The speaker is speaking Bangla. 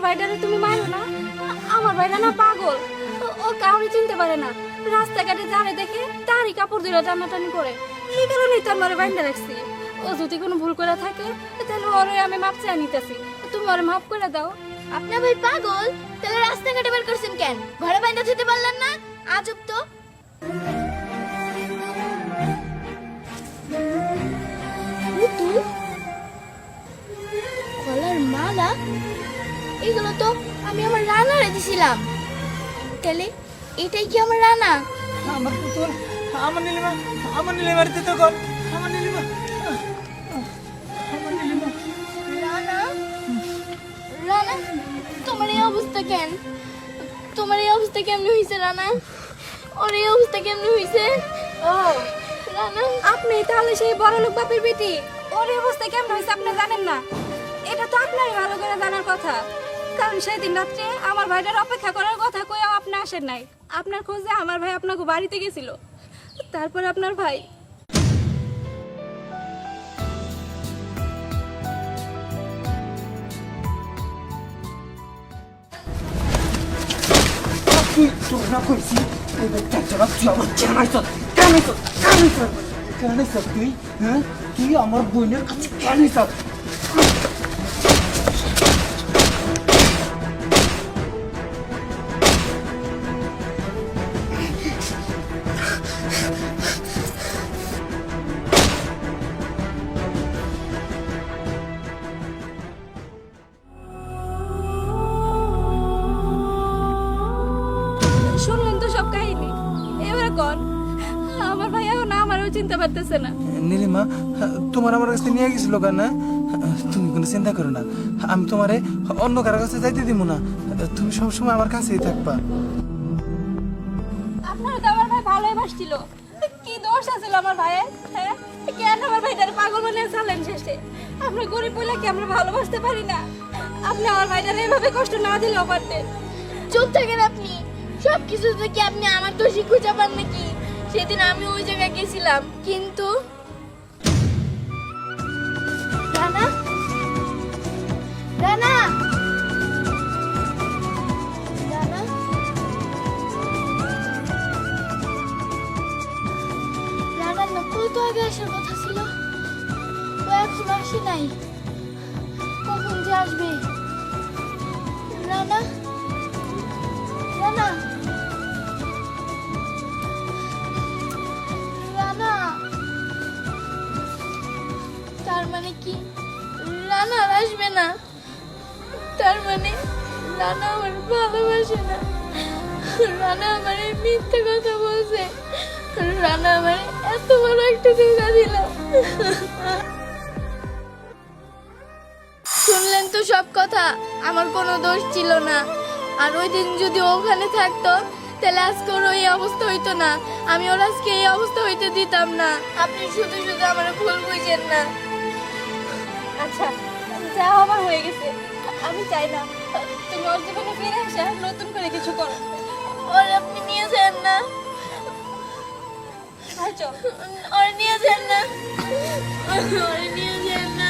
ভাইটারে তুমি মারো না। আমার ভাইটা না পাগল, ও কাউরে চিনতে পারে না। রাস্তাঘাটে যারে দেখে তারই কাপড় ধরে টানাটানি করে। এই কারণেই তো আমার বাইন্দা রাখছি। ও যদি কোনো ভুল করে থাকে তাহলে ওরে আমি মাপ চাই নিতেছি, তুমি ওরে মাফ করে দাও। আপনার ভাই পাগল? তাহলে রাস্তাঘাটে বের করছেন কেন? ঘরে বাইন্দা যেতে পারলেন না? আজব তো। পুতুল, গলার মালা, এগুলো তো আমি আমার রানারে দিছিলাম। তাহলে এটাই কি আমার রানা? আমার পুতুল, আমার নীলিমার দিতে কর, আমার নীলিমা, আমার নীলিমা। রানা, রানা, তোমার এই অবস্থা কেন? তোমার এই অবস্থা কেমনে হইছে রানা? ওর এই অবস্থা কেমনে হইছে? ও রানা, আপনি তাহলে সেই বড় লোক বাপের বেটি। ওর এই অবস্থা কেমন হয়েছে আপনি জানেন না? এটা তো আপনারই ভালো করে জানার কথা, কারণ সেদিন রাত্রে আমার ভাইটার অপেক্ষা করার কথা কইও আপনি আসেন নাই। আপনার খোঁজে আমার ভাই আপনাকে বাড়িতে গেছিল, তারপর আপনার ভাই। তুই তোর না কইছি এবার দেখছরা তুই আমার জানাইছ তুই, হ্যাঁ? তুই আমার বোনের কাছে জানাইছ। শুনলেন তো সব কাহিনী, এবারে কোন আমার ভাই এখন আমারও চিনতে পারতেছে না। নীলিমা, তোমার আমার কাছে নিয়ে গেছিল কেন? তুমি কোনো চিন্তা করো না, আমি তোমারে অন্য কারো কাছে যাইতে দিব না। তুমি সবসময় আমার কাছেই থাকবা। আপনারা তো আমার ভাই ভালোই বাসছিল, কি দোষ আছিল আমার ভাইয়ের? হ্যাঁ, কেন আমার ভাইটার পাগল বানিয়ে চালেন শেষে? আমরা গরিব বলে কি আমরা ভালোবাসতে পারি না? আপনি আমার ভাইটার এইভাবে কষ্ট না দিলেও পারতেন। চুপ থাকেন আপনি। সব কিছু থেকে আপনি আমার দোষী খুঁজে পান নাকি? সেদিন আমি ওই জায়গায় গেছিলাম, কিন্তু রানা, রানা, রানা, রানার না কত আগে আসার কথা ছিল, ও এখন আসে নাই। কখন যে আসবে? রানা, রানা, রানা। তার মানে কি রানা আর আসবে না? তার মানে রানা আমার ভালোবাসে না। রানা আমার এই মিথ্যে কথা বলছে। রানা আমার এত বড় একটা ধোঁকা দিল। শুনলেন তো সব কথা, আমার কোনো দোষ ছিল না। আর ওই দিন যদি ওখানে থাকতো তাহলে আজকে ওর এই অবস্থা হইতো না। আমি ওর আজকে এই অবস্থা হইতে দিতাম না। আপনি শুধু শুধু আমার ভুল বুঝেন না। আচ্ছা, যা আমার হয়ে গেছে, আমি চাই না তুমি ওর জীবনে ফিরে এসে নতুন করে কিছু করো। ওর আপনি নিয়ে যান না, ভাই চল। ওর নিয়ে যান না, ওর নিয়ে যান না।